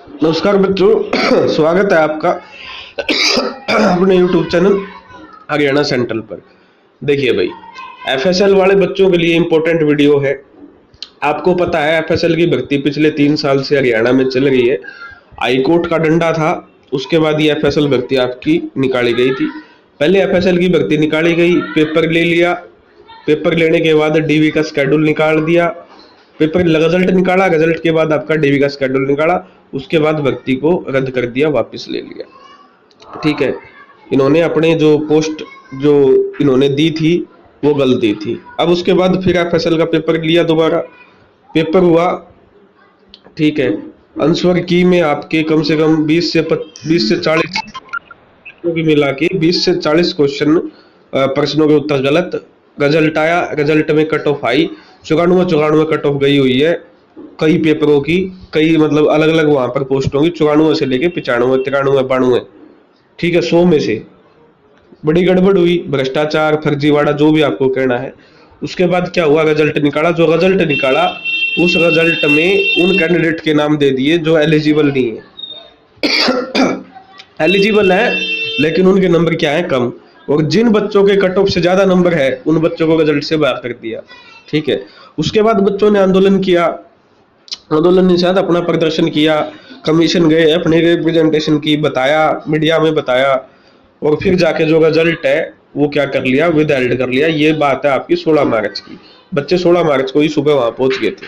नमस्कार बच्चों, स्वागत है आपका अपने यूट्यूब चैनल हरियाणा सेंट्रल पर। देखिए भाई, एफएसएल वाले बच्चों के लिए इम्पोर्टेंट वीडियो है। आपको पता है एफएसएल की भर्ती पिछले 3 साल से हरियाणा में चल रही है। हाईकोर्ट का डंडा था, उसके बाद ये एफएसएल भर्ती आपकी निकाली गई थी। पहले एफएसएल की भर्ती निकाली गई, पेपर ले लिया, पेपर लेने के बाद डीवी का शेड्यूल निकाल दिया, पेपर रिजल्ट निकाला, रिजल्ट के बाद आपका डीवी का शेड्यूल निकाला, उसके बाद भर्ती को रद्द कर दिया, वापस ले लिया। ठीक है, इन्होंने अपने जो पोस्ट जो इन्होंने दी थी वो गलती थी। अब उसके बाद फिर एफएसएल का पेपर लिया, दोबारा पेपर हुआ। ठीक है, आंसर की में आपके कम से कम 20 से 40 की मिला के 20 से 40 क्वेश्चन प्रश्नों के उत्तर गलत। रिजल्ट आया, रिजल्ट में कट ऑफ आई 94 कट ऑफ गई हुई है कई पेपरों की, कई मतलब अलग अलग वहां पर पोस्ट होंगी, 94 से लेके 95 93 92। ठीक है, 100 में से बड़ी गड़बड़ हुई, भ्रष्टाचार फर्जीवाड़ा जो भी आपको कहना है। उसके बाद क्या हुआ, रिजल्ट निकाला, जो रिजल्ट निकाला उस रिजल्ट में उन कैंडिडेट के नाम दे दिए जो एलिजिबल नहीं है एलिजिबल है लेकिन उनके नंबर क्या है, कम। और जिन बच्चों के कट ऑफ से ज्यादा नंबर है उन बच्चों को रिजल्ट से बाहर कर दिया। ठीक है, उसके बाद बच्चों ने आंदोलन किया, आंदोलन के साथ अपना प्रदर्शन किया, कमीशन गए, अपने रिप्रेजेंटेशन की, बताया, मीडिया में बताया, और फिर जाके जो रिजल्ट है वो क्या कर लिया, विदहेल्ड कर लिया। ये बात है आपकी 16 मार्च की। बच्चे 16 मार्च को ही सुबह वहां पहुंच गए थे।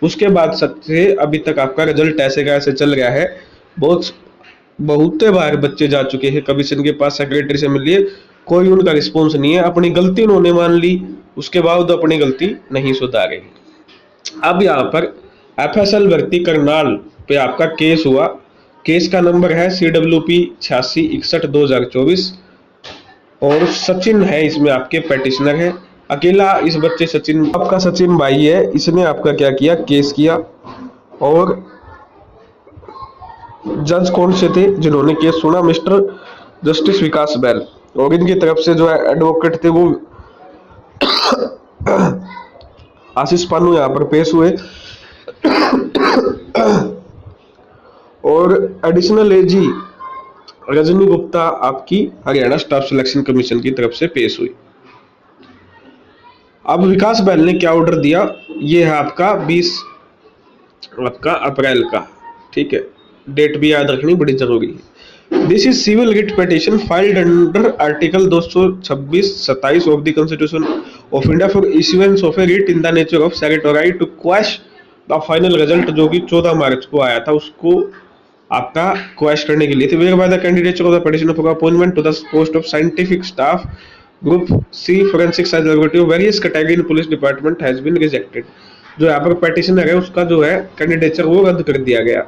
उसके बाद से अभी तक आपका रिजल्ट ऐसे का ऐसे चल गया है। बहुत बहुत बार बच्चे जा चुके हैं कमीशन के पास, सेक्रेटरी से मिल लिए, कोई उनका रिस्पॉन्स नहीं है। अपनी गलती उन्होंने मान ली, उसके बाद अपनी गलती नहीं सुधारेगी। अब यहाँ पर एफएसएल भर्ती करनाल पे आपका केस हुआ। केस का नंबर है CWP 8661/2024 और सचिन है इसमें आपके पेटिशनर है। अकेला इस बच्चे सचिन, आपका सचिन भाई है, इसने आपका क्या किया, केस किया। और जज कौन से थे जिन्होंने केस सुना, मिस्टर जस्टिस विकास बैल, और इनकी तरफ से जो है एडवोकेट थे वो आशीष पानू यहाँ पर पेश हुए। और एडिशनल एजी रजनी गुप्ता आपकी हरियाणा स्टाफ सिलेक्शन कमीशन की तरफ से पेश हुई। अब विकास बैल ने क्या ऑर्डर दिया, ये है आपका 20 आपका अप्रैल का। ठीक है, डेट भी याद रखनी बड़ी जरूरी है। This is civil writ petition filed under article 226-27 of the constitution of India for issuance of a writ in the nature of certiorari to quash the final result, जो कि 14 मार्च को आया था, उसको आपका क्वैश करने के लिए थे। Whereby the candidate of the petition for appointment to the post of scientific staff group C forensic science laboratory various category in police department has been rejected. जो यहाँ पर पिटीशनर है उसका जो है कैंडिडेचर वो रद्द कर दिया गया,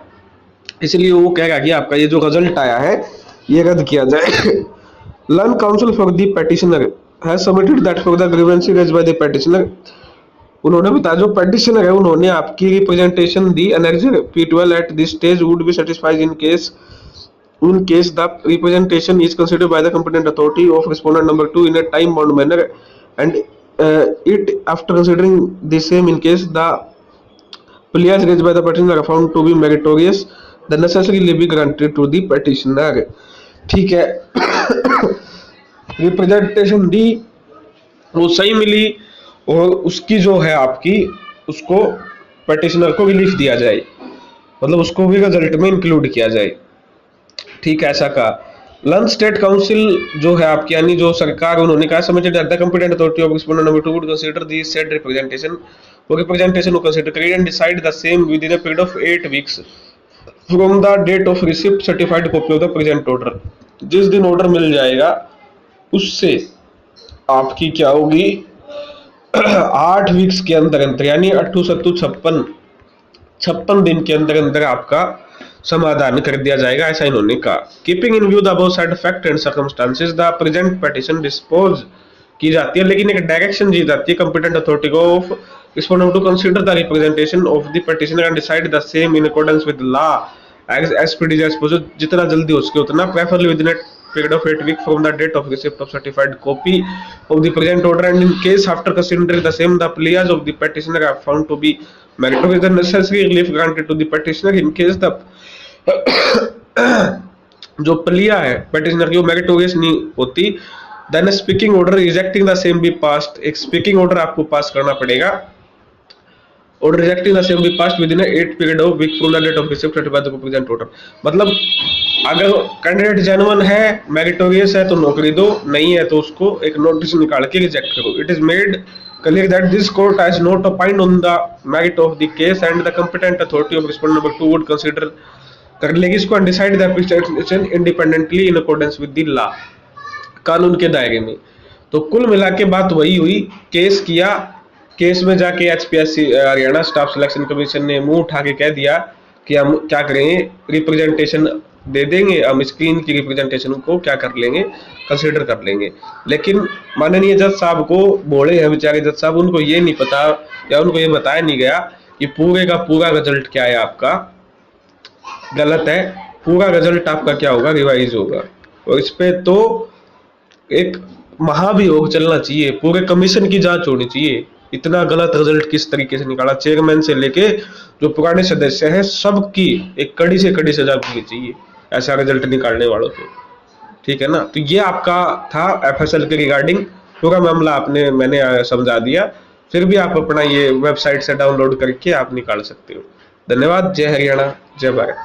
इसलिए वो कह रहा कि आपका ये जो रिजल्ट आया है ये रद्द किया जाए। Learned counsel for the petitioner has submitted that for the grievances raised by the petitioner. उन्होंने बताया जो पिटीशनर है उन्होंने आपकी रिप्रेजेंटेशन दी, annexure P12 at this stage would be satisfied in case the representation is considered by the competent authority of respondent number 2 in a time bound manner, and it after considering the same in case the pleas raised by the petitioner are found to be meritorious, the necessary leave be granted to the petitioner। ठीक है, representation दी, वो सही मिली, और उसकी जो है आपकी उसको पिटिशनर को रिलीफ दिया जाए, मतलब उसको भी रिजल्ट में इंक्लूड किया जाए। ठीक है, ऐसा कहा। लर्न स्टेट काउंसिल जो है आपकी यानी जो सरकार, उन्होंने कहा submitted that the competent authority of respondent number 2 would consider the said representation, वो रिप्रेजेंटेशन को कंसीडर करेगी and decide the same within a period of 8 weeks from the date of receipt certified copy of the present order. जिस दिन order मिल जाएगा उससे आपकी क्या होगी 8 वीक्स के अंदर अंदर यानी 8 7 56 दिन के अंदर अंदर आपका समाधान कर दिया जाएगा, ऐसा इन्होंने कहा। Keeping in view the above said fact and circumstances the present petition dispose की जाती है, लेकिन एक डायरेक्शन दी जाती है कंपिटेंट अथॉरिटी को of respondent to consider the representation of the petitioner and decide the same in accordance with law as expeditious possible, जितना जल्दी हो सके उतना, preferably within a period of 8 weeks from the date of receipt of certified copy of the present order, and in case after considering the same the pleas of the petitioner are found to be meritorious, the necessary relief granted to the petitioner in case the जो plea है petitioner की वो meritorious नहीं होती। Then speaking order rejecting the same be passed, एक speaking order आपको pass करना पड़ेगा और rejecting the same be passed within 8 period of week from the date of receipt certified the present order. मतलब अगर candidate genuine है, meritorious है तो नौकरी दो, नहीं है तो उसको एक नोटिस निकाल के रिजेक्ट करो। It is made clear that this court has not opined on the merit of the case and the competent authority of respondent number 2 would consider कर लेगी इसको and decide the application independently in accordance with the law, कानून के दायरे में। तो कुल मिला के बात वही हुई, केस किया, केस में जाके HPSC Haryana staff selection commission ने मुंह उठा के कह दिया कि हम क्या करेंगे, रिप्रेजेंटेशन दे देंगे, हम स्क्रीन की रिप्रेजेंटेशन को क्या कर लेंगे, कंसिडर कर लेंगे। लेकिन माननीय जज साहब को बोले हैं बेचारे जज साहब, उनको ये नहीं पता या उनको ये बताया नहीं गया कि पूरे का पूरा रिजल्ट क्या है आपका गलत है, पूरा रिजल्ट आपका क्या होगा, रिवाइज होगा। और इस पे तो एक महाभियोग चलना चाहिए, पूरे कमीशन की जांच होनी चाहिए, इतना गलत रिजल्ट किस तरीके से निकाला, चेयरमैन से लेके जो पुराने सदस्य हैं सबकी एक कड़ी से कड़ी सजा मिलनी चाहिए ऐसा रिजल्ट निकालने वालों को, ठीक है ना। तो ये आपका था एफएसएल के रिगार्डिंग पूरा मामला मैंने समझा दिया। फिर भी आप अपना ये वेबसाइट से डाउनलोड करके आप निकाल सकते हो। धन्यवाद। जय हरियाणा, जय भारत।